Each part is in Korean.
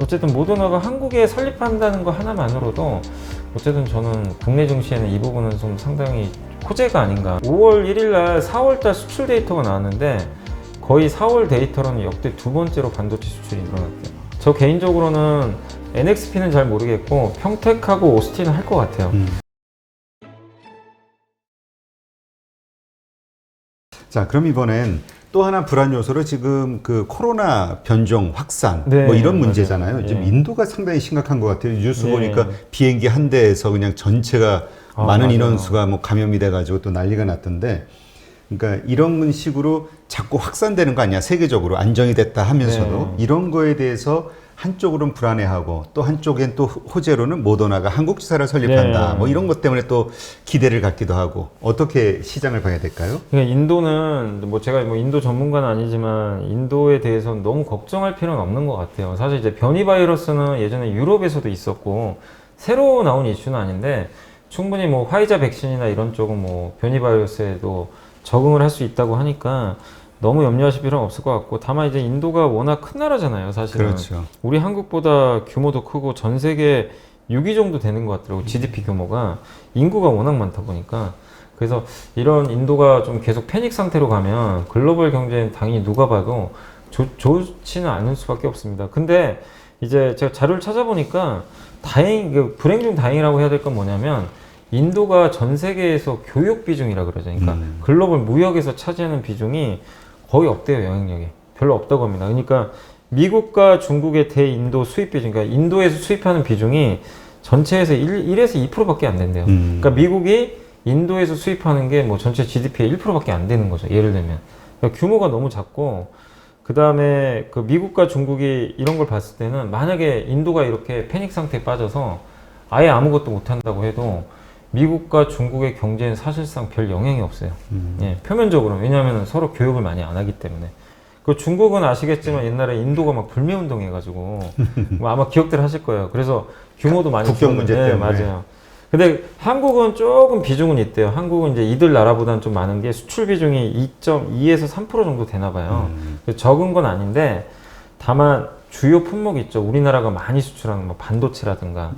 어쨌든 모더나가 한국에 설립한다는 거 하나만으로도 어쨌든 저는 국내 증시에는 이 부분은 좀 상당히 호재가 아닌가. 5월 1일 날 4월 달 수출 데이터가 나왔는데 거의 4월 데이터로는 역대 두 번째로 반도체 수출이 늘어났대요. 저 개인적으로는 NXP는 잘 모르겠고 평택하고 오스틴은 할 것 같아요. 자, 그럼 이번엔 또 하나 불안 요소로 지금 그 코로나 변종 확산 네, 뭐 이런 맞아요. 문제잖아요. 지금 예. 인도가 상당히 심각한 것 같아요. 뉴스 예. 보니까 비행기 한 대에서 그냥 전체가 많은 맞아요. 인원수가 뭐 감염이 돼가지고 또 난리가 났던데, 그러니까 이런 식으로 자꾸 확산되는 거 아니야? 세계적으로 안정이 됐다 하면서도 네. 이런 거에 대해서 한쪽으로는 불안해하고 또 한쪽엔 또 호재로는 모더나가 한국 지사를 설립한다. 네. 뭐 이런 것 때문에 또 기대를 갖기도 하고, 어떻게 시장을 봐야 될까요? 그러니까 인도는 뭐 제가 뭐 인도 전문가는 아니지만 인도에 대해서는 너무 걱정할 필요는 없는 것 같아요. 사실 이제 변이 바이러스는 예전에 유럽에서도 있었고 새로 나온 이슈는 아닌데 충분히 뭐 화이자 백신이나 이런 쪽은 뭐 변이 바이러스에도 적응을 할 수 있다고 하니까 너무 염려하실 필요는 없을 것 같고, 다만 이제 인도가 워낙 큰 나라잖아요, 사실은. 그렇죠. 우리 한국보다 규모도 크고 전 세계 6위 정도 되는 것 같더라고요. GDP 규모가. 인구가 워낙 많다 보니까. 그래서 이런 인도가 좀 계속 패닉 상태로 가면 글로벌 경제는 당연히 누가 봐도 좋지는 않을 수밖에 없습니다. 근데 이제 제가 자료를 찾아보니까 불행 중 다행이라고 해야 될 건 뭐냐면 인도가 전 세계에서 교육 비중이라 그러죠. 그러니까 글로벌 무역에서 차지하는 비중이 거의 없대요, 영향력이. 별로 없다고 합니다. 그러니까 미국과 중국의 대인도 수입 비중, 그러니까 인도에서 수입하는 비중이 전체에서 1에서 2%밖에 안 된대요. 그러니까 미국이 인도에서 수입하는 게 뭐 전체 GDP의 1%밖에 안 되는 거죠. 예를 들면. 그러니까 규모가 너무 작고, 그 다음에 그 미국과 중국이 이런 걸 봤을 때는 만약에 인도가 이렇게 패닉 상태에 빠져서 아예 아무것도 못 한다고 해도 미국과 중국의 경제는 사실상 별 영향이 없어요. 예, 표면적으로. 왜냐하면 서로 교육을 많이 안 하기 때문에. 그 중국은 아시겠지만 옛날에 인도가 막 불매운동 해가지고 뭐 아마 기억들 하실 거예요. 그래서 규모도 많이 국경 문제 줄었는데, 때문에. 맞아요. 근데 한국은 조금 비중은 있대요. 한국은 이제 이들 나라보다는 좀 많은 게 수출 비중이 2.2에서 3% 정도 되나 봐요. 적은 건 아닌데, 다만 주요 품목 있죠. 우리나라가 많이 수출하는 뭐 반도체라든가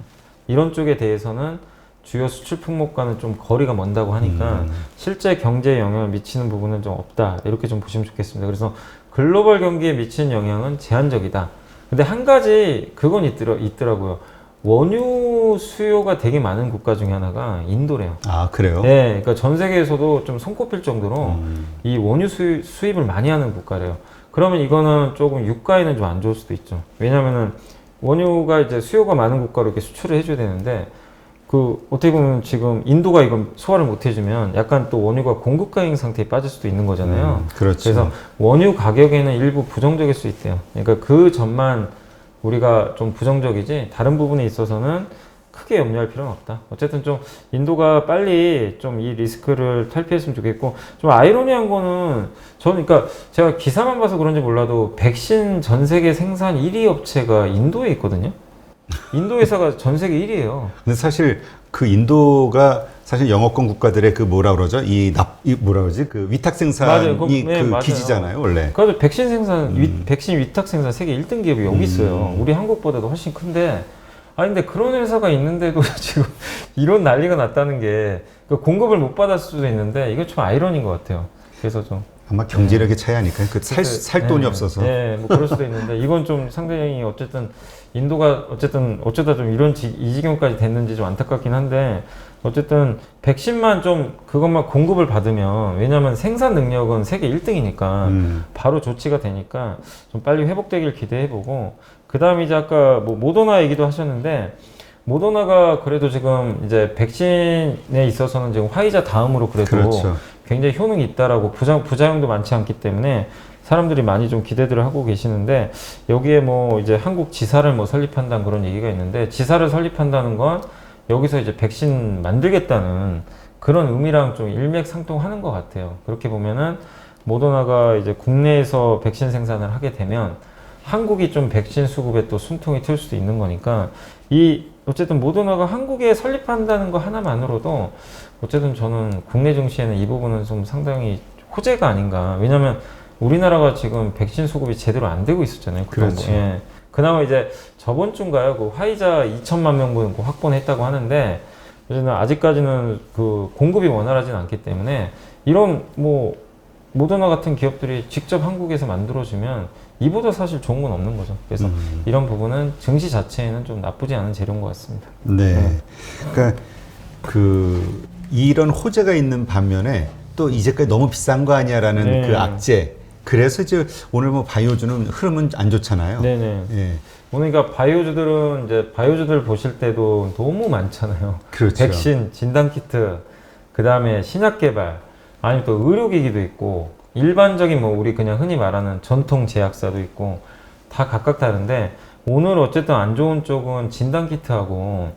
이런 쪽에 대해서는 주요 수출 품목과는 좀 거리가 먼다고 하니까 실제 경제에 영향을 미치는 부분은 좀 없다, 이렇게 좀 보시면 좋겠습니다. 그래서 글로벌 경기에 미치는 영향은 제한적이다. 근데 한 가지 그건 있더라고요. 원유 수요가 되게 많은 국가 중에 하나가 인도래요. 아, 그래요? 네, 그러니까 전 세계에서도 좀 손꼽힐 정도로 이 원유 수입을 많이 하는 국가래요. 그러면 이거는 조금 유가에는 좀 안 좋을 수도 있죠. 왜냐면은 원유가 이제 수요가 많은 국가로 이렇게 수출을 해줘야 되는데, 그 어떻게 보면 지금 인도가 이건 소화를 못 해주면 약간 또 원유가 공급 과잉 상태에 빠질 수도 있는 거잖아요. 그렇죠. 그래서 원유 가격에는 일부 부정적일 수 있대요. 그러니까 그 점만 우리가 좀 부정적이지 다른 부분에 있어서는 크게 염려할 필요는 없다. 어쨌든 좀 인도가 빨리 좀 이 리스크를 탈피했으면 좋겠고, 좀 아이러니한 거는 저는, 그러니까 제가 기사만 봐서 그런지 몰라도 백신 전 세계 생산 1위 업체가 인도에 있거든요. 인도 회사가 전 세계 1위예요. 근데 사실 그 인도가 사실 영어권 국가들의 그 뭐라 그러죠? 이 뭐라 그러지? 그 위탁 생산이 그 맞아요. 기지잖아요, 원래. 그래서 백신 생산, 백신 위탁 생산 세계 1등 기업이 여기 있어요. 우리 한국보다도 훨씬 큰데, 근데 그런 회사가 있는데도 지금 이런 난리가 났다는 게, 그 공급을 못 받았을 수도 있는데, 이거 좀 아이러니인 것 같아요. 그래서 좀. 아마 경제력의 차이 아닐까요? 살 돈이 없어서. 네, 뭐 그럴 수도 있는데, 이건 좀 상당히 어쨌든 인도가 어쨌든 어쩌다 좀 이 지경까지 됐는지 좀 안타깝긴 한데, 어쨌든 백신만 좀 그것만 공급을 받으면, 왜냐면 생산 능력은 세계 1등이니까 바로 조치가 되니까 좀 빨리 회복되길 기대해보고, 그 다음에 이제 아까 뭐 모더나 얘기도 하셨는데, 모더나가 그래도 지금 이제 백신에 있어서는 지금 화이자 다음으로 그래도 그렇죠. 굉장히 효능이 있다라고, 부작용도 많지 않기 때문에 사람들이 많이 좀 기대들을 하고 계시는데, 여기에 뭐 이제 한국 지사를 뭐 설립한다는 그런 얘기가 있는데, 지사를 설립한다는 건 여기서 이제 백신 만들겠다는 그런 의미랑 좀 일맥상통하는 것 같아요. 그렇게 보면은 모더나가 이제 국내에서 백신 생산을 하게 되면 한국이 좀 백신 수급에 또 숨통이 트일 수도 있는 거니까, 어쨌든 모더나가 한국에 설립한다는 거 하나만으로도 어쨌든 저는 국내 증시에는 이 부분은 좀 상당히 호재가 아닌가. 왜냐면 우리나라가 지금 백신 수급이 제대로 안 되고 있었잖아요. 그렇죠. 예. 그나마 이제 저번 주인가요? 그 화이자 2천만 명분 확보했다고 하는데 저는 아직까지는 그 공급이 원활하진 않기 때문에 이런 뭐 모더나 같은 기업들이 직접 한국에서 만들어주면 이보다 사실 좋은 건 없는 거죠. 그래서 이런 부분은 증시 자체에는 좀 나쁘지 않은 재료인 것 같습니다. 네. 그러니까 이런 호재가 있는 반면에 또 이제까지 너무 비싼 거 아니야라는 네. 그 악재. 그래서 이제 오늘 뭐 바이오주는 흐름은 안 좋잖아요. 네네. 예. 오늘 그러니까 바이오주들은 이제 바이오주들 보실 때도 너무 많잖아요. 그렇죠. 백신, 진단키트, 그 다음에 신약 개발, 아니면 또 의료기기도 있고, 일반적인 뭐 우리 그냥 흔히 말하는 전통 제약사도 있고, 다 각각 다른데, 오늘 어쨌든 안 좋은 쪽은 진단키트하고,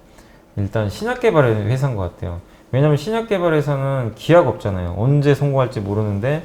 일단 신약 개발의 회사인 것 같아요. 왜냐면 신약 개발 회사는 기약 없잖아요. 언제 성공할지 모르는데,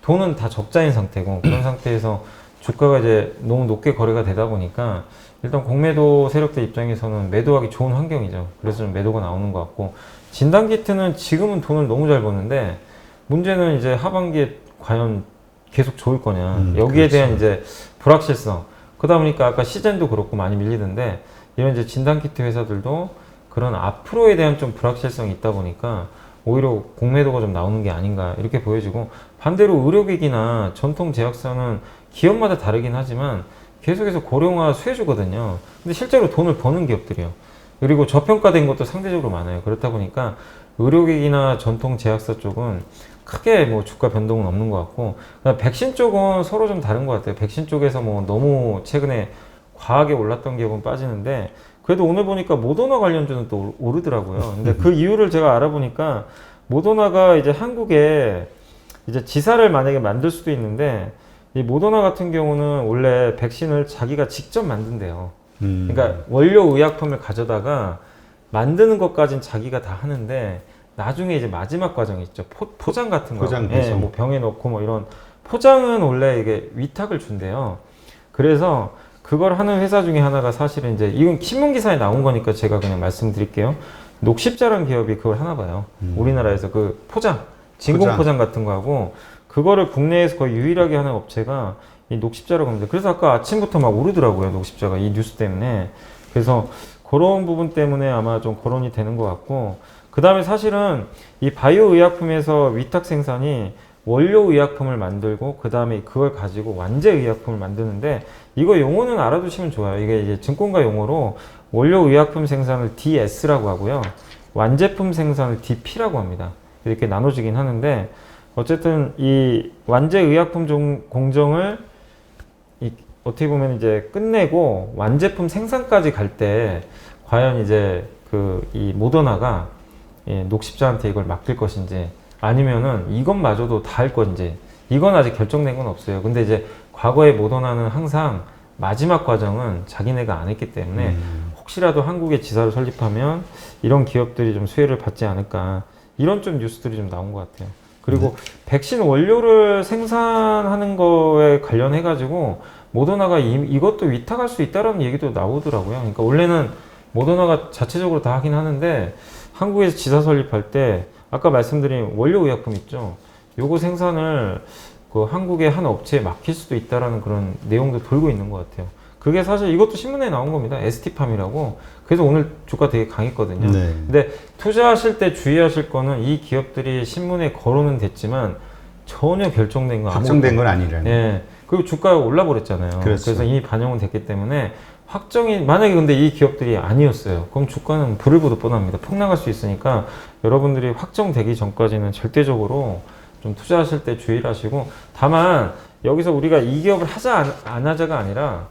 돈은 다 적자인 상태고, 그런 상태에서 주가가 이제 너무 높게 거래가 되다 보니까 일단 공매도 세력들 입장에서는 매도하기 좋은 환경이죠. 그래서 좀 매도가 나오는 것 같고, 진단키트는 지금은 돈을 너무 잘 버는데 문제는 이제 하반기에 과연 계속 좋을 거냐, 여기에 그렇죠. 대한 이제 불확실성. 그러다 보니까 아까 시젠도 그렇고 많이 밀리던데, 이런 이제 진단키트 회사들도 그런 앞으로에 대한 좀 불확실성이 있다 보니까 오히려 공매도가 좀 나오는 게 아닌가 이렇게 보여지고, 반대로 의료기기나 전통 제약사는 기업마다 다르긴 하지만 계속해서 고령화 수혜주거든요. 근데 실제로 돈을 버는 기업들이에요. 그리고 저평가된 것도 상대적으로 많아요. 그렇다 보니까 의료기기나 전통 제약사 쪽은 크게 뭐 주가 변동은 없는 것 같고, 백신 쪽은 서로 좀 다른 것 같아요. 백신 쪽에서 뭐 너무 최근에 과하게 올랐던 기업은 빠지는데, 그래도 오늘 보니까 모더나 관련주는 또 오르더라고요. 근데 그 이유를 제가 알아보니까 모더나가 이제 한국에 이제 지사를 만약에 만들 수도 있는데, 이 모더나 같은 경우는 원래 백신을 자기가 직접 만든대요. 그러니까 원료 의약품을 가져다가 만드는 것까진 자기가 다 하는데, 나중에 이제 마지막 과정이 있죠. 포장 같은 거. 포장, 예, 뭐 병에 넣고 뭐 이런 포장은 원래 이게 위탁을 준대요. 그래서 그걸 하는 회사 중에 하나가 사실은 이제, 이건 신문기사에 나온 거니까 제가 그냥 말씀드릴게요. 녹십자라는 기업이 그걸 하나 봐요. 우리나라에서 그 진공 포장 같은 거 하고, 그거를 국내에서 거의 유일하게 하는 업체가 이 녹십자라고 합니다. 그래서 아까 아침부터 막 오르더라고요, 녹십자가. 이 뉴스 때문에. 그래서 그런 부분 때문에 아마 좀 거론이 되는 것 같고, 그 다음에 사실은 이 바이오 의약품에서 위탁 생산이 원료 의약품을 만들고, 그 다음에 그걸 가지고 완제 의약품을 만드는데, 이거 용어는 알아두시면 좋아요. 이게 이제 증권가 용어로 원료 의약품 생산을 DS라고 하고요, 완제품 생산을 DP라고 합니다. 이렇게 나눠지긴 하는데, 어쨌든 이 완제 의약품 공정을 어떻게 보면 이제 끝내고 완제품 생산까지 갈 때 과연 이제 이 모더나가 녹십자한테 이걸 맡길 것인지, 아니면은 이것마저도 다 할 건지, 이건 아직 결정된 건 없어요. 근데 이제 과거에 모더나는 항상 마지막 과정은 자기네가 안 했기 때문에 혹시라도 한국에 지사를 설립하면 이런 기업들이 좀 수혜를 받지 않을까, 이런 좀 뉴스들이 좀 나온 것 같아요. 그리고 백신 원료를 생산하는 거에 관련해 가지고 모더나가 이것도 위탁할 수 있다라는 얘기도 나오더라고요. 그러니까 원래는 모더나가 자체적으로 다 하긴 하는데, 한국에서 지사 설립할 때 아까 말씀드린 원료 의약품 있죠, 요거 생산을 그 한국의 한 업체에 맡길 수도 있다라는 그런 내용도 돌고 있는 것 같아요. 그게 사실 이것도 신문에 나온 겁니다. ST팜이라고. 그래서 오늘 주가 되게 강했거든요. 네. 근데 투자하실 때 주의하실 거는, 이 기업들이 신문에 거론은 됐지만 전혀 결정된 거, 확정된 건 아니라는. 예. 그리고 주가가 올라버렸잖아요. 그렇죠. 그래서 이미 반영은 됐기 때문에 확정이, 만약에 근데 이 기업들이 아니었어요, 그럼 주가는 불을 보듯 뻔합니다. 폭락할 수 있으니까 여러분들이 확정되기 전까지는 절대적으로 좀 투자하실 때 주의를 하시고, 다만 여기서 우리가 이 기업을 하자 안 하자가 아니라,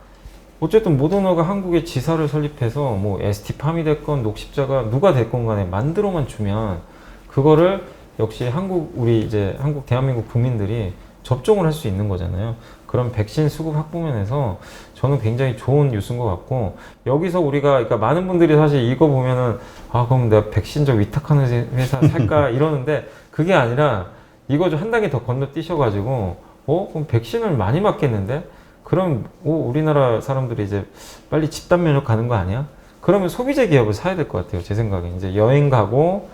어쨌든 모더나가 한국에 지사를 설립해서 뭐 ST팜이 됐건 녹십자가 누가 됐건 간에 만들어만 주면 그거를 역시 우리 이제 한국 대한민국 국민들이 접종을 할 수 있는 거잖아요. 그런 백신 수급 확보 면에서 저는 굉장히 좋은 뉴스인 것 같고, 여기서 우리가, 그러니까 많은 분들이 사실 이거 보면은 그럼 내가 백신적 위탁하는 회사 살까 이러는데, 그게 아니라 이거 좀 한 단계 더 건너뛰셔가지고 그럼 백신을 많이 맞겠는데? 그럼 우리나라 사람들이 이제 빨리 집단 면역 가는 거 아니야? 그러면 소비재 기업을 사야 될 것 같아요, 제 생각에. 이제 여행 가고,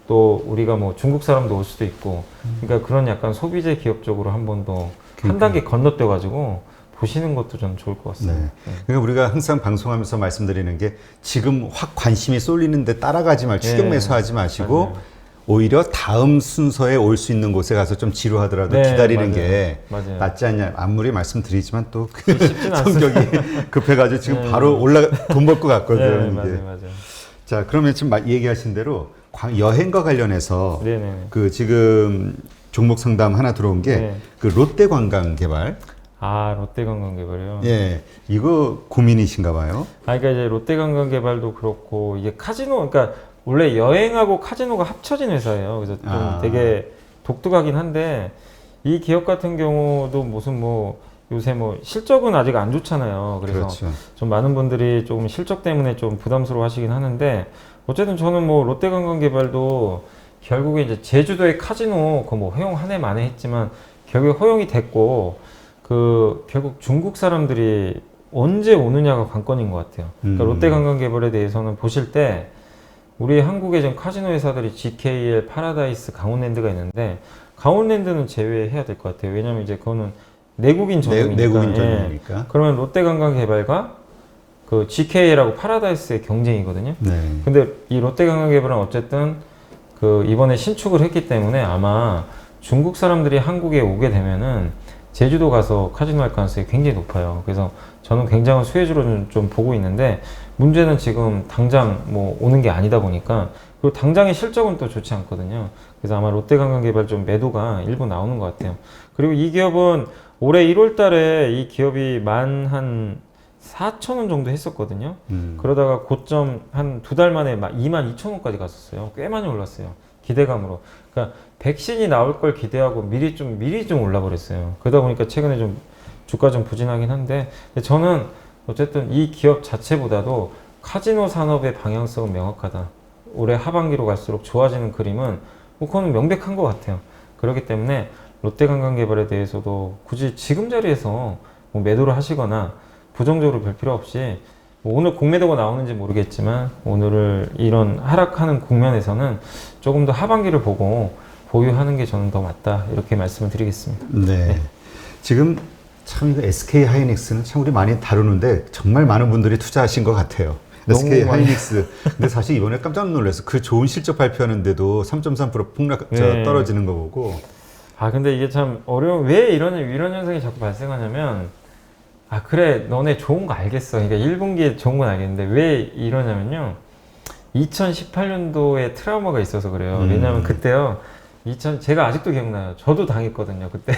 또 우리가 뭐 중국 사람도 올 수도 있고, 그러니까 그런 약간 소비재 기업 쪽으로 한 번 더 한 단계 건너뛰어가지고 보시는 것도 좀 좋을 것 같습니다. 네. 그러니까 우리가 항상 방송하면서 말씀드리는 게 지금 확 관심이 쏠리는데 따라가지 말, 추격 네. 매수하지 마시고 맞아요. 오히려 다음 순서에 올 수 있는 곳에 가서 좀 지루하더라도 네, 기다리는 맞아요. 게 맞아요. 낫지 않냐. 아무리 말씀드리지만 또 쉽진 성격이 급해가지고 지금 네. 바로 돈 벌 것 같거든요. 네, 이게. 맞아요. 자, 그러면 지금 얘기하신 대로 여행과 관련해서 네네. 그 지금 종목 상담 하나 들어온 게 네. 그 롯데관광개발. 아, 롯데관광개발이요? 예, 이거 고민이신가 봐요. 아, 그러니까 이제 롯데관광개발도 그렇고 이게 카지노, 그러니까 원래 여행하고 카지노가 합쳐진 회사예요. 그래서 좀 되게 독특하긴 한데 이 기업 같은 경우도 무슨 뭐 요새 뭐 실적은 아직 안 좋잖아요. 그래서 그렇죠. 좀 많은 분들이 조금 실적 때문에 좀 부담스러워 하시긴 하는데 어쨌든 저는 뭐 롯데관광개발도 결국에 이제 제주도의 카지노 그 뭐 허용 한 해 만에 했지만 결국에 허용이 됐고 그 결국 중국 사람들이 언제 오느냐가 관건인 것 같아요. 그러니까 롯데관광개발에 대해서는 보실 때 우리 한국의 지금 카지노 회사들이 GKL, 파라다이스, 강원랜드가 있는데 강원랜드는 제외해야 될 것 같아요. 왜냐면 이제 그거는 내국인 전용이니까. 내국인 예. 전용이니까. 그러면 롯데관광개발과 그 GKL하고 파라다이스의 경쟁이거든요. 네. 근데 이 롯데관광개발은 어쨌든 그 이번에 신축을 했기 때문에 아마 중국 사람들이 한국에 오게 되면은 제주도 가서 카지노 할 가능성이 굉장히 높아요. 그래서 저는 굉장한 수혜주로 좀 보고 있는데 문제는 지금 당장 뭐 오는 게 아니다 보니까 그리고 당장의 실적은 또 좋지 않거든요. 그래서 아마 롯데관광개발 좀 매도가 일부 나오는 것 같아요. 그리고 이 기업은 올해 1월 달에 이 기업이 한 4,000원 정도 했었거든요. 그러다가 고점 한 2달 만에 22,000원까지 갔었어요. 꽤 많이 올랐어요. 기대감으로. 그러니까 백신이 나올 걸 기대하고 미리 좀 올라버렸어요. 그러다 보니까 최근에 좀 주가 좀 부진하긴 한데 저는 어쨌든 이 기업 자체보다도 카지노 산업의 방향성은 명확하다. 올해 하반기로 갈수록 좋아지는 그림은 뭐 그거는 명백한 것 같아요. 그렇기 때문에 롯데관광개발에 대해서도 굳이 지금 자리에서 뭐 매도를 하시거나 부정적으로 볼 필요 없이 뭐 오늘 공매도가 나오는지 모르겠지만 오늘을 이런 하락하는 국면에서는 조금 더 하반기를 보고 보유하는 게 저는 더 맞다 이렇게 말씀을 드리겠습니다. 네. 지금 참 이거 SK 하이닉스는 참 우리 많이 다루는데 정말 많은 분들이 투자하신 것 같아요. SK 하이닉스. 근데 사실 이번에 깜짝 놀랐어. 그 좋은 실적 발표하는데도 3.3% 네. 떨어지는 거 보고. 아 근데 이게 참 어려운 왜 이런 현상이 자꾸 발생하냐면 아 그래 너네 좋은 거 알겠어. 그러니까 1분기에 좋은 건 알겠는데 왜 이러냐면요. 2018년도에 트라우마가 있어서 그래요. 왜냐하면 그때요. 제가 아직도 기억나요. 저도 당했거든요, 그때.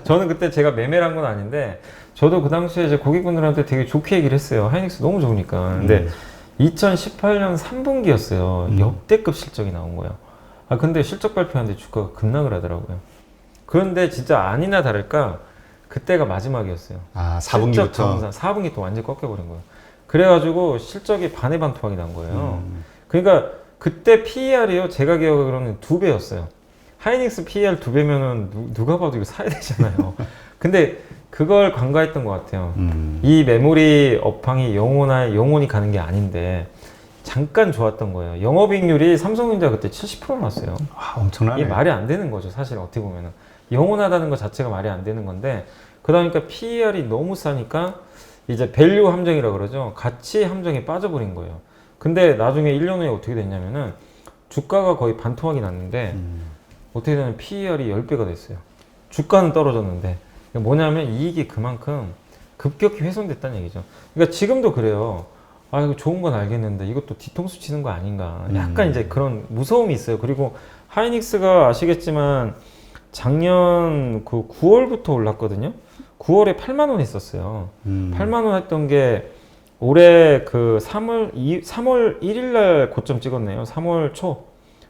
저는 그때 제가 매매를 한 건 아닌데, 저도 그 당시에 이제 고객분들한테 되게 좋게 얘기를 했어요. 하이닉스 너무 좋으니까. 근데 2018년 3분기였어요. 역대급 실적이 나온 거예요. 아, 근데 실적 발표하는데 주가가 급락을 하더라고요. 그런데 진짜 아니나 다를까, 그때가 마지막이었어요. 아, 4분기부터? 4분기 또 완전히 꺾여버린 거예요. 그래가지고 실적이 반토막이 난 거예요. 그러니까 그때 PER이요, 제가 기억하기로는 2배였어요. 하이닉스 PER 2배면은 누가 봐도 이거 사야 되잖아요. 근데 그걸 간과했던 것 같아요. 이 메모리 업황이 영원히 가는 게 아닌데 잠깐 좋았던 거예요. 영업이익률이 삼성전자 그때 70% 나왔어요. 아, 엄청나네. 이게 말이 안 되는 거죠, 사실 어떻게 보면은. 영원하다는 것 자체가 말이 안 되는 건데 그러니까 PER이 너무 싸니까 이제 밸류 함정이라고 그러죠. 가치 함정에 빠져버린 거예요. 근데 나중에 1년 후에 어떻게 됐냐면은 주가가 거의 반토막이 났는데 어떻게 되냐면 PER이 10배가 됐어요. 주가는 떨어졌는데 뭐냐면 이익이 그만큼 급격히 훼손됐다는 얘기죠. 그러니까 지금도 그래요. 아 이거 좋은 건 알겠는데 이것도 뒤통수 치는 거 아닌가. 약간 이제 그런 무서움이 있어요. 그리고 하이닉스가 아시겠지만 작년 그 9월부터 올랐거든요. 9월에 8만 원 했었어요. 8만 원 했던 게 올해 그 3월 1일 날 고점 찍었네요. 3월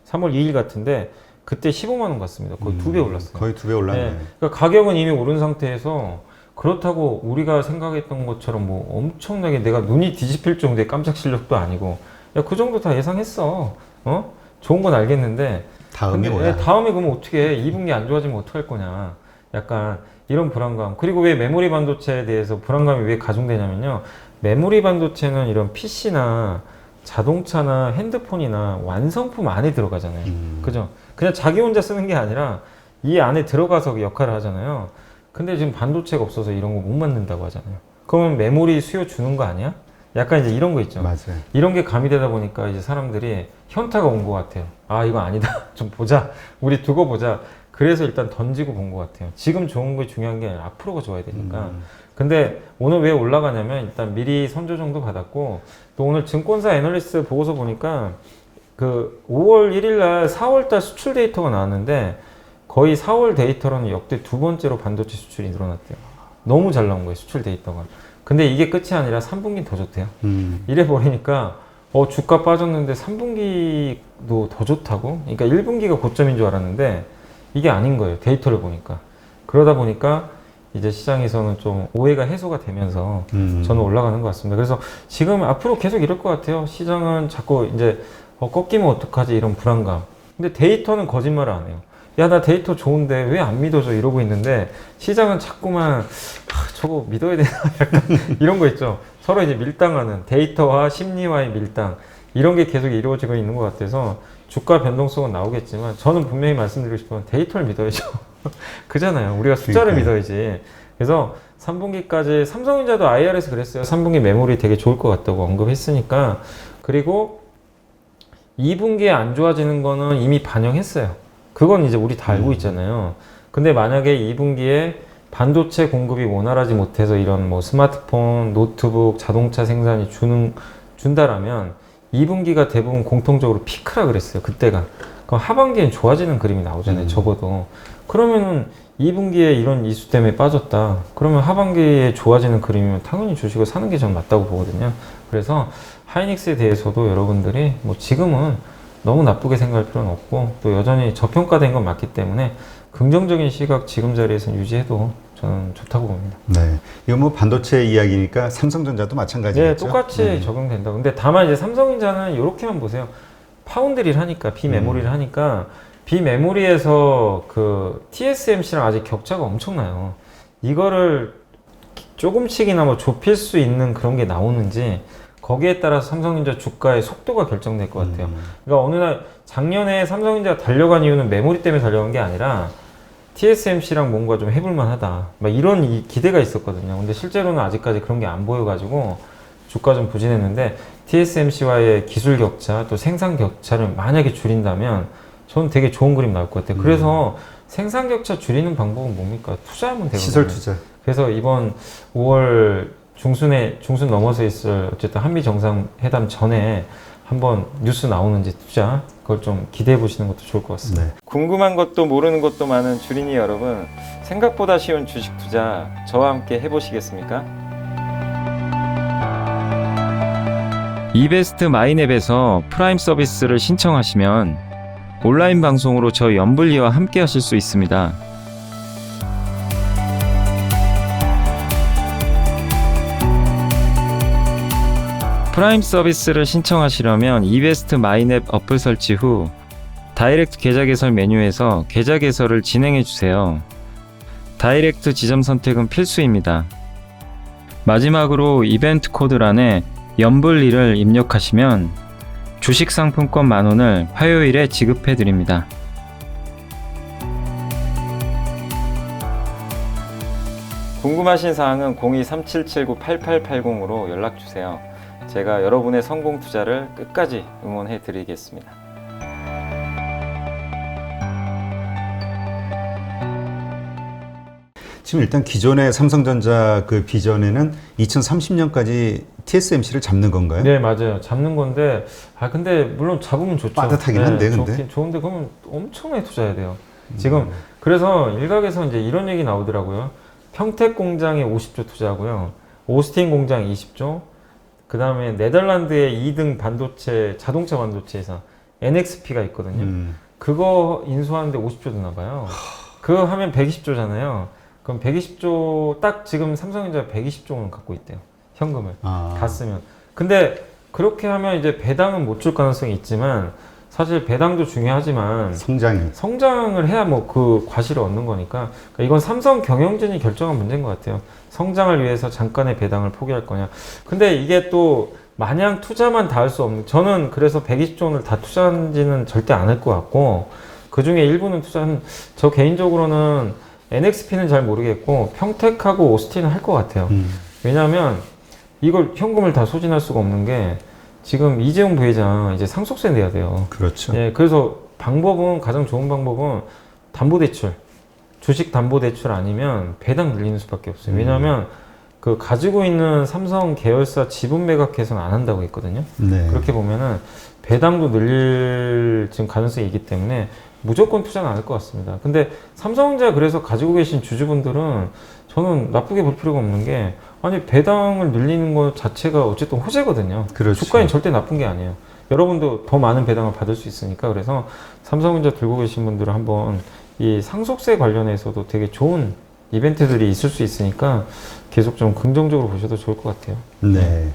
2일 같은데 그때 15만 원 갔습니다. 거의 2배 올랐어요. 거의 2배 올랐네. 네. 그러니까 가격은 이미 오른 상태에서 그렇다고 우리가 생각했던 것처럼 뭐 엄청나게 내가 눈이 뒤집힐 정도의 깜짝 실력도 아니고 야, 그 정도 다 예상했어. 어? 좋은 건 알겠는데 다음이 근데 뭐야? 다음에 그러면 어떻게 해? 2분기 안 좋아지면 어떡할 거냐. 약간 이런 불안감. 그리고 왜 메모리 반도체에 대해서 불안감이 왜 가중되냐면요. 메모리 반도체는 이런 PC나 자동차나 핸드폰이나 완성품 안에 들어가잖아요. 그죠? 그냥 자기 혼자 쓰는 게 아니라 이 안에 들어가서 역할을 하잖아요. 근데 지금 반도체가 없어서 이런 거 못 만든다고 하잖아요. 그러면 메모리 수요 주는 거 아니야? 약간 이제 이런 거 있죠. 맞아요. 이런 게 가미되다 보니까 이제 사람들이 현타가 온 것 같아요. 아, 이거 아니다. 좀 보자. 우리 두고 보자. 그래서 일단 던지고 본 것 같아요. 지금 좋은 게 중요한 게 아니라 앞으로가 좋아야 되니까. 근데 오늘 왜 올라가냐면 일단 미리 선조 정도 받았고 또 오늘 증권사 애널리스트 보고서 보니까 그 5월 1일 날 4월 달 수출 데이터가 나왔는데 거의 4월 데이터로는 역대 두 번째로 반도체 수출이 늘어났대요. 너무 잘 나온 거예요, 수출 데이터가. 근데 이게 끝이 아니라 3분기 더 좋대요. 이래 버리니까 주가 빠졌는데 3분기도 더 좋다고? 그러니까 1분기가 고점인 줄 알았는데 이게 아닌 거예요, 데이터를 보니까. 그러다 보니까 이제 시장에서는 좀 오해가 해소가 되면서 저는 올라가는 것 같습니다. 그래서 지금 앞으로 계속 이럴 것 같아요. 시장은 자꾸 이제 꺾이면 어떡하지 이런 불안감. 근데 데이터는 거짓말을 안 해요. 야, 나 데이터 좋은데 왜 안 믿어져 이러고 있는데 시장은 자꾸만 저거 믿어야 되나 약간 이런 거 있죠. 서로 이제 밀당하는 데이터와 심리와의 밀당 이런 게 계속 이루어지고 있는 것 같아서 주가 변동성은 나오겠지만 저는 분명히 말씀드리고 싶은 건 데이터를 믿어야죠. 그잖아요. 우리가 숫자를 믿어야지. 그래서 3분기까지 삼성전자도 IR에서 그랬어요. 3분기 메모리 되게 좋을 것 같다고 언급했으니까. 그리고 2분기에 안 좋아지는 거는 이미 반영했어요. 그건 이제 우리 다 알고 있잖아요. 근데 만약에 2분기에 반도체 공급이 원활하지 못해서 이런 뭐 스마트폰, 노트북, 자동차 생산이 준다라면 2분기가 대부분 공통적으로 피크라 그랬어요. 그때가. 그럼 하반기엔 좋아지는 그림이 나오잖아요. 적어도. 그러면은 2분기에 이런 이슈 때문에 빠졌다. 그러면 하반기에 좋아지는 그림이면 당연히 주식을 사는 게 전 맞다고 보거든요. 그래서 하이닉스에 대해서도 여러분들이 뭐 지금은 너무 나쁘게 생각할 필요는 없고 또 여전히 저평가된 건 맞기 때문에 긍정적인 시각 지금 자리에서는 유지해도 저는 좋다고 봅니다. 네. 이거 뭐 반도체 이야기니까 삼성전자도 마찬가지겠죠? 네, 똑같이 적용된다. 근데 다만 이제 삼성전자는 이렇게만 보세요. 파운드리를 하니까, 비메모리를 하니까 비메모리에서 그 TSMC랑 아직 격차가 엄청나요. 이거를 조금씩이나 뭐 좁힐 수 있는 그런 게 나오는지 거기에 따라서 삼성전자 주가의 속도가 결정될 것 같아요. 그러니까 어느 날 작년에 삼성전자가 달려간 이유는 메모리 때문에 달려간 게 아니라 TSMC랑 뭔가 좀 해볼만 하다. 막 이런 기대가 있었거든요. 근데 실제로는 아직까지 그런 게 안 보여가지고 주가 좀 부진했는데 TSMC와의 기술 격차 또 생산 격차를 만약에 줄인다면 저는 되게 좋은 그림 나올 것 같아요. 그래서 생산 격차 줄이는 방법은 뭡니까? 투자하면 되거든요. 시설 투자. 그래서 이번 5월 중순 넘어서 있을 어쨌든 한미 정상회담 전에 한번 뉴스 나오는지 투자 그걸 좀 기대해 보시는 것도 좋을 것 같습니다. 네. 궁금한 것도 모르는 것도 많은 주린이 여러분, 생각보다 쉬운 주식 투자 저와 함께 해보시겠습니까? 이베스트 마이앱에서 프라임 서비스를 신청하시면 온라인 방송으로 저희 연불리와 함께 하실 수 있습니다. 프라임 서비스를 신청하시려면 이베스트 마이앱 어플 설치 후 다이렉트 계좌 개설 메뉴에서 계좌 개설을 진행해 주세요. 다이렉트 지점 선택은 필수입니다. 마지막으로 이벤트 코드란에 연불리를 입력하시면 주식 상품권 10,000원을 화요일에 지급해 드립니다. 궁금하신 사항은 02-3779-8880으로 연락 주세요. 제가 여러분의 성공 투자를 끝까지 응원해 드리겠습니다. 지금 일단 기존의 삼성전자 그 비전에는 2030년까지 TSMC를 잡는 건가요? 네, 맞아요. 잡는 건데, 근데 물론 잡으면 좋죠. 빠듯하긴 한데, 근데. 좋은데 그러면 엄청나게 투자해야 돼요. 지금 그래서 일각에서 이제 이런 얘기 나오더라고요. 평택 공장에 50조 투자하고요, 오스틴 공장 20조, 그 다음에 네덜란드의 2등 반도체 자동차 반도체 회사 NXP가 있거든요. 그거 인수하는데 50조 드나 봐요. 그거 하면 120조잖아요. 그럼 120조 딱 지금 삼성전자 120조 원 갖고 있대요. 현금을 다 쓰면. 근데 그렇게 하면 이제 배당은 못 줄 가능성이 있지만 사실 배당도 중요하지만 성장을 해야 뭐 그 과실을 얻는 거니까. 그러니까 이건 삼성 경영진이 결정한 문제인 것 같아요. 성장을 위해서 잠깐의 배당을 포기할 거냐. 근데 이게 또 마냥 투자만 다 할 수 없는, 저는 그래서 120조 원을 다 투자한지는 절대 안 할 것 같고 그 중에 일부는 저 개인적으로는 NXP는 잘 모르겠고 평택하고 오스틴은 할 것 같아요. 왜냐하면 이걸 현금을 다 소진할 수가 없는 게 지금 이재용 부회장 이제 상속세 내야 돼요. 그렇죠. 예, 그래서 방법은 가장 좋은 방법은 담보대출, 주식 담보대출 아니면 배당 늘리는 수밖에 없어요. 왜냐하면 그 가지고 있는 삼성 계열사 지분 매각해서는 안 한다고 했거든요. 네. 그렇게 보면은 배당도 늘릴 지금 가능성이 있기 때문에 무조건 투자는 안 할 것 같습니다. 근데 삼성전자 그래서 가지고 계신 주주분들은 저는 나쁘게 볼 필요가 없는 게 아니 배당을 늘리는 것 자체가 어쨌든 호재거든요. 그렇죠. 주가엔 절대 나쁜 게 아니에요. 여러분도 더 많은 배당을 받을 수 있으니까 그래서 삼성전자 들고 계신 분들은 한번 이 상속세 관련해서도 되게 좋은 이벤트들이 있을 수 있으니까 계속 좀 긍정적으로 보셔도 좋을 것 같아요. 네.